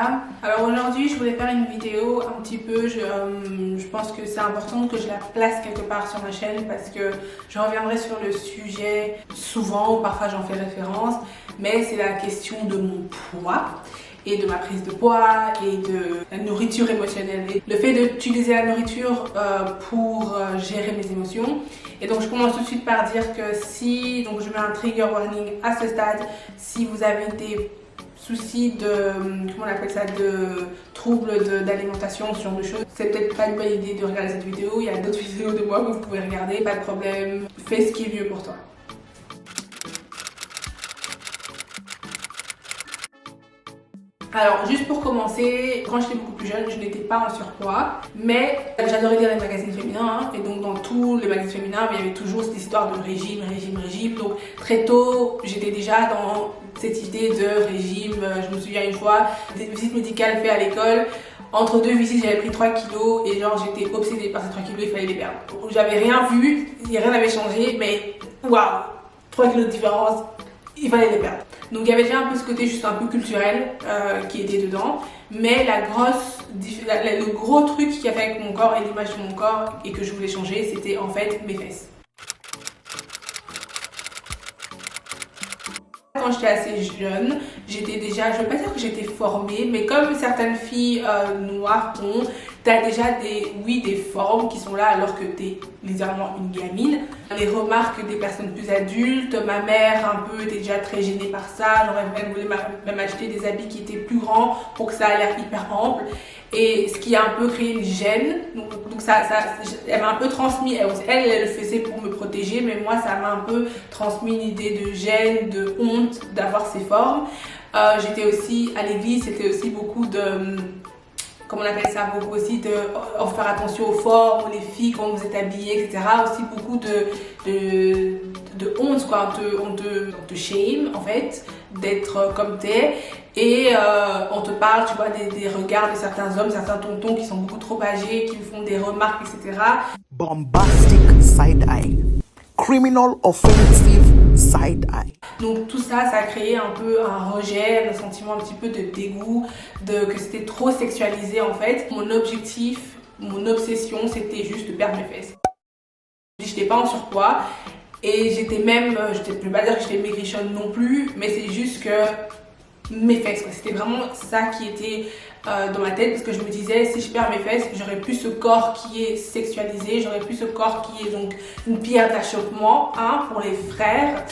Sarah. Alors aujourd'hui je voulais faire une vidéo un petit peu, je pense que c'est important que je la place quelque part sur ma chaîne parce que je reviendrai sur le sujet souvent ou parfois j'en fais référence, mais c'est la question de mon poids et de ma prise de poids et de la nourriture émotionnelle. Et le fait d'utiliser la nourriture pour gérer mes émotions. Et donc je commence tout de suite par dire que si, donc je mets un trigger warning à ce stade, si vous avez des soucis de, comment on appelle ça, de troubles d'alimentation, ce genre de choses, c'est peut-être pas une bonne idée de regarder cette vidéo. Il y a d'autres vidéos de moi que vous pouvez regarder, pas de problème, fais ce qui est mieux pour toi. Alors juste pour commencer, quand j'étais beaucoup plus jeune, je n'étais pas en surpoids, mais j'adorais lire les magazines féminins, hein, et donc dans tous les magazines féminins, il y avait toujours cette histoire de régime. Donc très tôt, j'étais déjà dans cette idée de régime. Je me souviens une fois, des visites médicales faites à l'école, entre deux visites j'avais pris 3 kilos et genre j'étais obsédée par ces 3 kilos, il fallait les perdre. J'avais rien vu, rien n'avait changé, mais waouh, 3 kilos de différence, il fallait les perdre. Donc il y avait déjà un peu ce côté juste un peu culturel qui était dedans, mais le gros truc qui a fait avec mon corps et l'image de mon corps et que je voulais changer, c'était en fait mes fesses. Quand j'étais assez jeune, j'étais déjà, je ne veux pas dire que j'étais formée, mais comme certaines filles noires ont, t'as déjà des formes qui sont là alors que t'es littéralement une gamine. Les remarques des personnes plus adultes, ma mère un peu était déjà très gênée par ça, elle voulait même acheter des habits qui étaient plus grands pour que ça ait l'air hyper ample. Et ce qui a un peu créé une gêne, donc elle m'a un peu transmis, elle le faisait pour me protéger, mais moi ça m'a un peu transmis une idée de gêne, de honte d'avoir ces formes. J'étais aussi à l'église, c'était aussi beaucoup de, comment on appelle ça, beaucoup aussi de faire attention aux formes, les filles, comment vous êtes habillées, etc. Aussi beaucoup de honte, quoi, on te shame en fait, d'être comme t'es. Et on te parle, tu vois, des regards de certains hommes, certains tontons qui sont beaucoup trop âgés, qui font des remarques, etc. Bombastic side eye. Criminal offensive side eye. Donc tout ça, ça a créé un peu un rejet, un sentiment un petit peu de dégoût, que c'était trop sexualisé en fait. Mon objectif, mon obsession, c'était juste de perdre mes fesses. J'étais pas en surpoids et j'étais même, je ne peux pas dire que j'étais maigrichonne non plus, mais c'est juste que mes fesses, c'était vraiment ça qui était dans ma tête, parce que je me disais, si je perds mes fesses, j'aurais plus ce corps qui est sexualisé, j'aurais plus ce corps qui est donc une pierre d'achoppement, hein, pour les frères.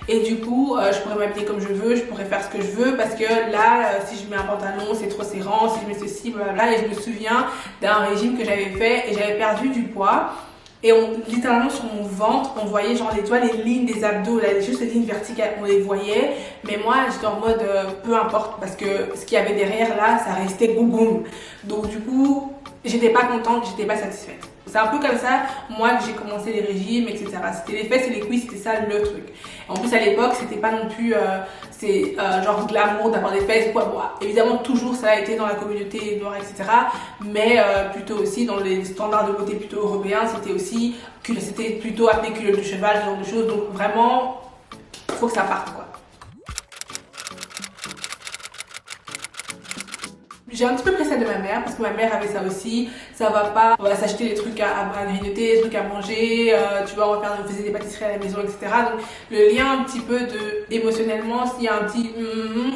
Et du coup, je pourrais m'habiller comme je veux, je pourrais faire ce que je veux, parce que là, si je mets un pantalon, c'est trop serrant, si je mets ceci, blablabla. Et je me souviens d'un régime que j'avais fait et j'avais perdu du poids. Et littéralement sur mon ventre, on voyait genre les lignes des abdos, là, juste les lignes verticales, on les voyait. Mais moi, j'étais en mode peu importe, parce que ce qu'il y avait derrière là, ça restait boum. Donc du coup, j'étais pas contente, j'étais pas satisfaite. C'est un peu comme ça, moi, que j'ai commencé les régimes, etc. C'était les fesses et les cuisses, c'était ça le truc. En plus, à l'époque, c'était pas non plus genre glamour d'avoir des fesses, quoi. Bon, évidemment, toujours ça a été dans la communauté noire, etc. Mais plutôt aussi dans les standards de beauté plutôt européens, c'était plutôt appelé culotte de cheval, ce genre de choses. Donc vraiment, il faut que ça parte, quoi. J'ai un petit peu pris ça de ma mère parce que ma mère avait ça aussi. Ça va pas, on va s'acheter des trucs à grignoter, des trucs à manger, tu vois, on faisait des pâtisseries à la maison, etc. Donc le lien un petit peu émotionnellement, s'il y a un petit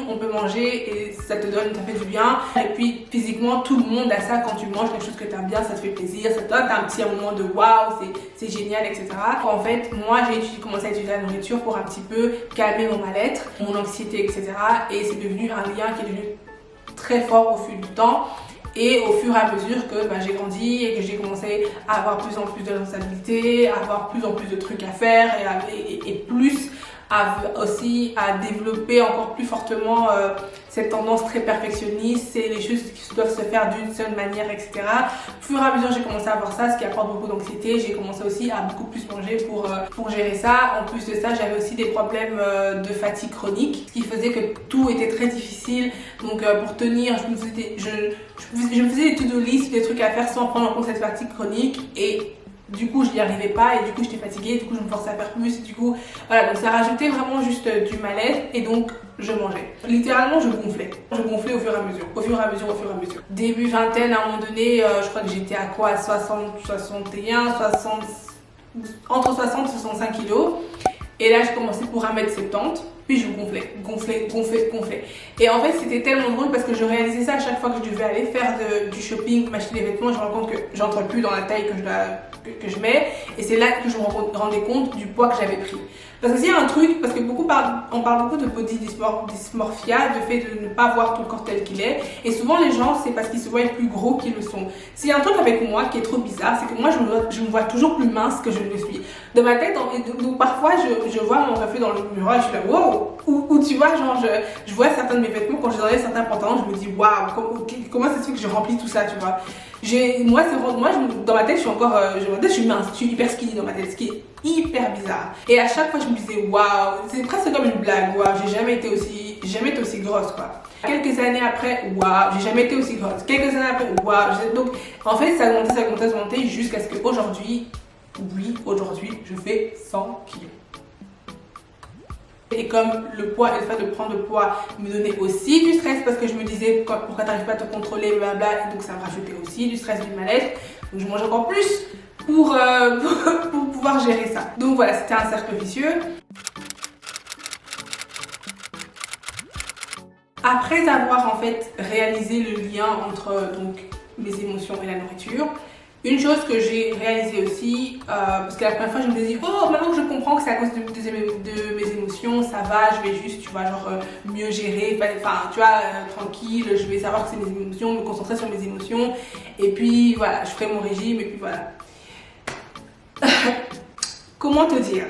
on peut manger et ça te donne, ça fait du bien. Et puis physiquement, tout le monde a ça quand tu manges quelque chose que tu aimes bien, ça te fait plaisir, ça te donne un petit moment de waouh, c'est génial, etc. En fait, moi j'ai commencé à utiliser la nourriture pour un petit peu calmer mon mal-être, mon anxiété, etc. Et c'est devenu un lien qui est devenu très fort au fil du temps et au fur et à mesure que j'ai grandi et que j'ai commencé à avoir plus en plus de responsabilités, à avoir plus en plus de trucs à faire et plus aussi à développer encore plus fortement cette tendance très perfectionniste, c'est les choses qui doivent se faire d'une seule manière, etc. Au fur et à mesure j'ai commencé à voir ça, ce qui apporte beaucoup d'anxiété. J'ai commencé aussi à beaucoup plus manger pour gérer ça. En plus de ça, j'avais aussi des problèmes de fatigue chronique, ce qui faisait que tout était très difficile. Donc pour tenir, je me faisais des to-do list, des trucs à faire sans prendre en compte cette fatigue chronique et Du coup, je n'y arrivais pas et du coup, j'étais fatiguée, du coup, je me forçais à faire plus. Et du coup, voilà, donc ça rajoutait vraiment juste du mal-être et donc je mangeais. Littéralement, je gonflais. Je gonflais au fur et à mesure, au fur et à mesure, au fur et à mesure. Début vingtaine, à un moment donné, je crois que j'étais à quoi? 60, 61, 60, entre 60 et 65 kilos. Et là, je commençais pour 1m70. Puis je gonflais. Et en fait, c'était tellement drôle parce que je réalisais ça à chaque fois que je devais aller faire du shopping, m'acheter des vêtements. Je me rends compte que j'entre plus dans la taille que je mets. Et c'est là que je me rendais compte du poids que j'avais pris. Parce que s'il y a un truc, parce que on parle beaucoup de body dysmorphia, de fait de ne pas voir ton corps tel qu'il est. Et souvent, les gens, c'est parce qu'ils se voient plus gros qu'ils le sont. S'il y a un truc avec moi qui est trop bizarre, c'est que moi, je me vois toujours plus mince que je ne le suis. Dans ma tête, donc parfois, je vois mon reflet dans le miroir et je suis là, wow! Ou tu vois, genre, je vois certains de mes vêtements, quand je enlève certains pantalons, je me dis, waouh, comment ça se fait que je remplis tout ça, tu vois? Moi, dans ma tête, je suis mince, je suis hyper skinny dans ma tête, ce qui est hyper bizarre. Et à chaque fois, je me disais, waouh, c'est presque comme une blague, waouh, j'ai jamais été aussi grosse, quoi. Quelques années après, waouh, j'ai jamais été aussi grosse. Quelques années après, waouh. Donc, en fait, ça a monté jusqu'à ce qu'aujourd'hui, oui, aujourd'hui, je fais 100 kilos. Et comme le poids et le fait de prendre le poids me donnait aussi du stress parce que je me disais pourquoi t'arrives pas à te contrôler, blabla, et donc ça me rajoutait aussi du stress, du mal-être. Donc je mange encore plus pour pouvoir gérer ça. Donc voilà, c'était un cercle vicieux. Après avoir en fait réalisé le lien entre donc mes émotions et la nourriture, une chose que j'ai réalisée aussi, parce que la première fois je me disais, oh maintenant que je comprends que c'est à cause de mes émotions, ça va, je vais juste, tu vois, genre mieux gérer, enfin tu vois, tranquille, je vais savoir que c'est mes émotions, me concentrer sur mes émotions, et puis voilà, je ferai mon régime, et puis voilà. Comment te dire?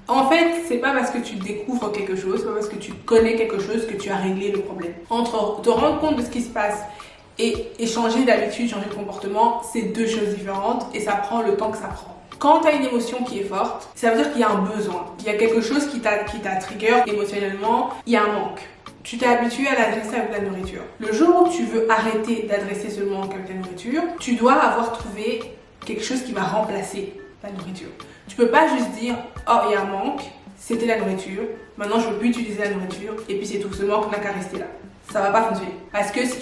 En fait, c'est pas parce que tu découvres quelque chose, c'est pas parce que tu connais quelque chose que tu as réglé le problème. Entre te rendre compte de ce qui se passe et changer d'habitude, changer de comportement, c'est deux choses différentes et ça prend le temps que ça prend. Quand tu as une émotion qui est forte, ça veut dire qu'il y a un besoin, il y a quelque chose qui t'a trigger émotionnellement, il y a un manque. Tu t'es habitué à l'adresser avec la nourriture. Le jour où tu veux arrêter d'adresser ce manque avec la nourriture, tu dois avoir trouvé quelque chose qui va remplacer la nourriture. Tu peux pas juste dire, oh il y a un manque, c'était la nourriture, maintenant je veux plus utiliser la nourriture et puis c'est tout, ce manque n'a qu'à rester là. Ça va pas fonctionner. Parce que si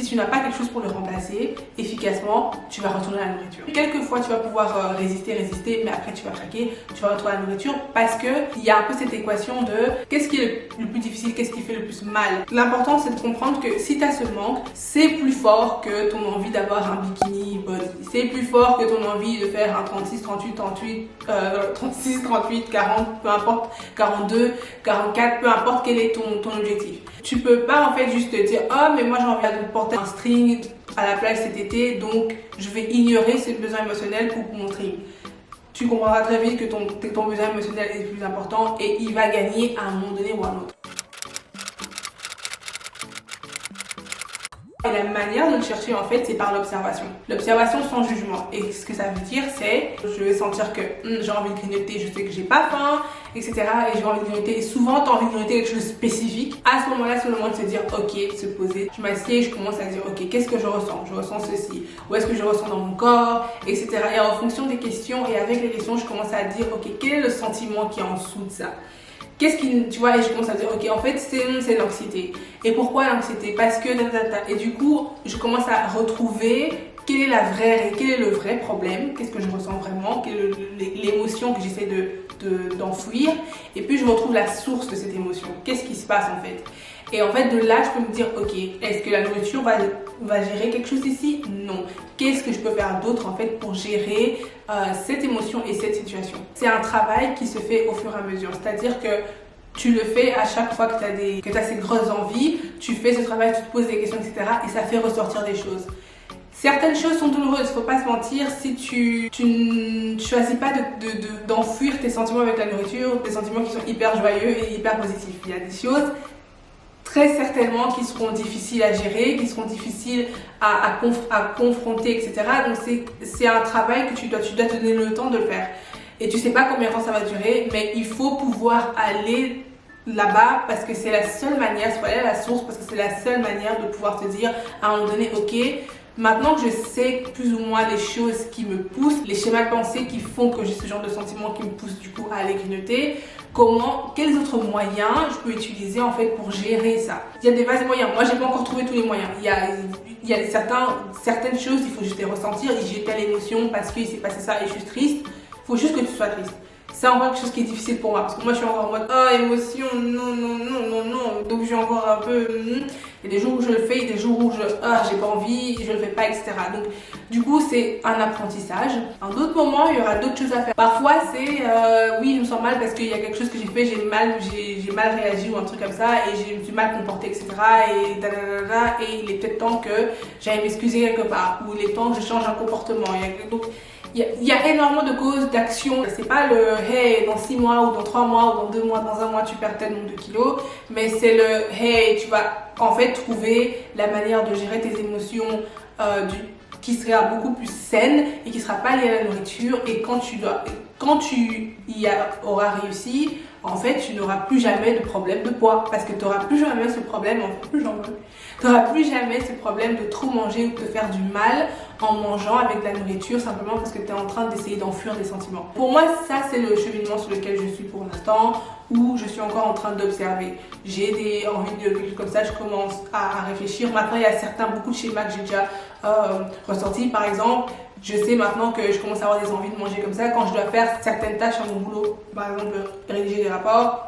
tu n'as pas quelque chose pour le remplacer efficacement, tu vas retourner à la nourriture. Quelquefois, tu vas pouvoir résister, mais après tu vas craquer, tu vas retourner à la nourriture parce que il y a un peu cette équation de qu'est-ce qui est le plus difficile, qu'est-ce qui fait le plus mal. L'important, c'est de comprendre que si tu as ce manque, c'est plus fort que ton envie d'avoir un bikini body. C'est plus fort que ton envie de faire un 36, 38, 36, 38, 40, peu importe, 42, 44, peu importe quel est ton objectif. Tu peux pas en fait juste te dire oh mais moi j'ai envie de porter un string à la plage cet été donc je vais ignorer ce besoin émotionnel pour mon string. Tu comprendras très vite que ton besoin émotionnel est plus important et il va gagner à un moment donné ou à un autre. Et la manière de le chercher en fait c'est par l'observation. L'observation sans jugement. Et ce que ça veut dire c'est je vais sentir que j'ai envie de grignoter, je sais que j'ai pas faim, etc. Et j'ai envie de grignoter. Et souvent tu as envie de grignoter quelque chose de spécifique. À ce moment-là c'est le moment de se dire ok, se poser. Je m'assieds et je commence à dire ok, qu'est-ce que je ressens? Je ressens ceci. Où est-ce que je ressens dans mon corps, etc. Et en fonction des questions et avec les questions je commence à dire ok, quel est le sentiment qui est en dessous de ça? Qu'est-ce qui, tu vois, et je commence à dire, ok, en fait, c'est l'anxiété. Et pourquoi l'anxiété? Parce que, et du coup, je commence à retrouver quel est le vrai problème, qu'est-ce que je ressens vraiment, quelle est l'émotion que j'essaie d'enfouir. Et puis, je retrouve la source de cette émotion. Qu'est-ce qui se passe, en fait? Et en fait, de là, je peux me dire, ok, est-ce que la nourriture va gérer quelque chose ici? Non. Qu'est-ce que je peux faire d'autre, en fait, pour gérer cette émotion et cette situation? C'est un travail qui se fait au fur et à mesure. C'est-à-dire que tu le fais à chaque fois que tu as ces grosses envies, tu fais ce travail, tu te poses des questions, etc. Et ça fait ressortir des choses. Certaines choses sont douloureuses, faut pas se mentir, si tu ne choisis pas d'enfuir tes sentiments avec la nourriture, des sentiments qui sont hyper joyeux et hyper positifs. Il y a des choses très certainement qui seront difficiles à gérer, qui seront difficiles à confronter, etc. Donc c'est un travail que tu dois te donner le temps de le faire. Et tu sais pas combien de temps ça va durer, mais il faut pouvoir aller là-bas parce que c'est la seule manière, il faut aller à la source parce que c'est la seule manière de pouvoir te dire à un moment donné, ok, Maintenant que je sais plus ou moins les choses qui me poussent, les schémas de pensée qui font que j'ai ce genre de sentiments qui me poussent du coup à aller grignoter, quels autres moyens je peux utiliser en fait pour gérer ça. Il y a des vastes moyens, moi j'ai pas encore trouvé tous les moyens. Il y a certaines choses, il faut juste les ressentir, j'ai telle émotion parce qu'il s'est passé ça et je suis triste, il faut juste que tu sois triste. C'est encore quelque chose qui est difficile pour moi parce que moi je suis encore en mode oh émotion, non, non, non, non, non, donc je suis encore un peu il y a des jours où je le fais, il y a des jours où j'ai pas envie, je le fais pas, etc. Donc du coup c'est un apprentissage. En d'autres moments il y aura d'autres choses à faire. Parfois c'est oui je me sens mal parce qu'il y a quelque chose que j'ai fait, j'ai mal réagi ou un truc comme ça et je me suis mal comportée, etc. Et il est peut-être temps que j'aille m'excuser quelque part ou il est temps que je change un comportement. Donc il y a énormément de causes, d'actions. C'est pas le hey, dans 6 mois ou dans 3 mois ou dans 2 mois, dans 1 mois tu perds tel nombre de kilos, mais c'est le hey, tu vas en fait trouver la manière de gérer tes émotions qui sera beaucoup plus saine et qui sera pas liée à la nourriture. Et quand tu y auras réussi, en fait tu n'auras plus jamais de problème de poids parce que tu n'auras plus jamais ce problème, tu n'auras plus jamais ce problème de trop manger ou de te faire du mal en mangeant avec de la nourriture simplement parce que tu es en train d'essayer d'enfuir des sentiments. Pour moi, ça c'est le cheminement sur lequel je suis pour l'instant, où je suis encore en train d'observer. J'ai des envies de quelque chose comme ça, je commence à réfléchir. Maintenant, il y a beaucoup de schémas que j'ai déjà ressortis. Par exemple, je sais maintenant que je commence à avoir des envies de manger comme ça quand je dois faire certaines tâches à mon boulot. Par exemple, rédiger des rapports.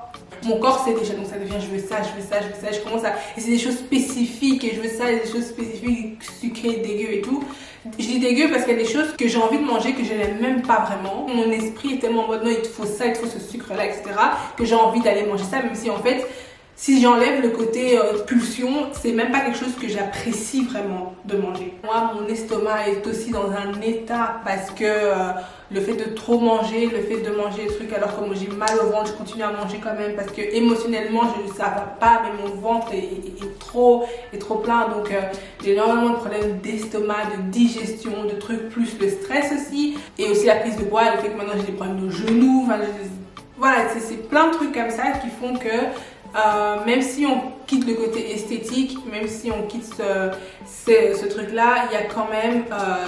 Mon corps sait déjà, donc ça devient je veux ça, je commence à... Et c'est des choses spécifiques et je veux ça, des choses spécifiques, sucrées, dégueu et tout. Je dis dégueu parce qu'il y a des choses que j'ai envie de manger que je n'aime même pas vraiment. Mon esprit est tellement en mode non, il te faut ça, il te faut ce sucre là, etc. que j'ai envie d'aller manger ça, même si en fait, si j'enlève le côté pulsion, c'est même pas quelque chose que j'apprécie vraiment de manger. Moi, mon estomac est aussi dans un état parce que le fait de trop manger, le fait de manger des trucs alors que moi j'ai mal au ventre, je continue à manger quand même parce que émotionnellement ça va pas, mais mon ventre est trop plein. Donc j'ai énormément de problèmes d'estomac, de digestion, de trucs, plus le stress aussi. Et aussi la prise de poids, le fait que maintenant j'ai des problèmes de genoux. Voilà, c'est plein de trucs comme ça qui font que même si on quitte le côté esthétique, même si on quitte ce truc là, il y a quand même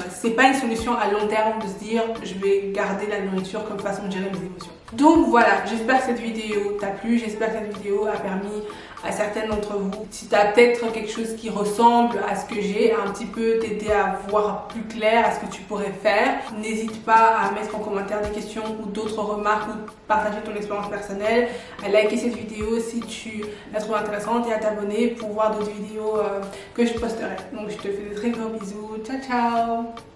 c'est pas une solution à long terme de se dire je vais garder la nourriture comme façon de gérer mes émotions. Donc voilà, j'espère que cette vidéo t'a plu, j'espère que cette vidéo a permis à certaines d'entre vous, si tu as peut-être quelque chose qui ressemble à ce que j'ai, un petit peu t'aider à voir plus clair à ce que tu pourrais faire, n'hésite pas à mettre en commentaire des questions ou d'autres remarques ou partager ton expérience personnelle, à liker cette vidéo si tu la trouves intéressante et à t'abonner pour voir d'autres vidéos que je posterai. Donc je te fais de très gros bisous, ciao ciao.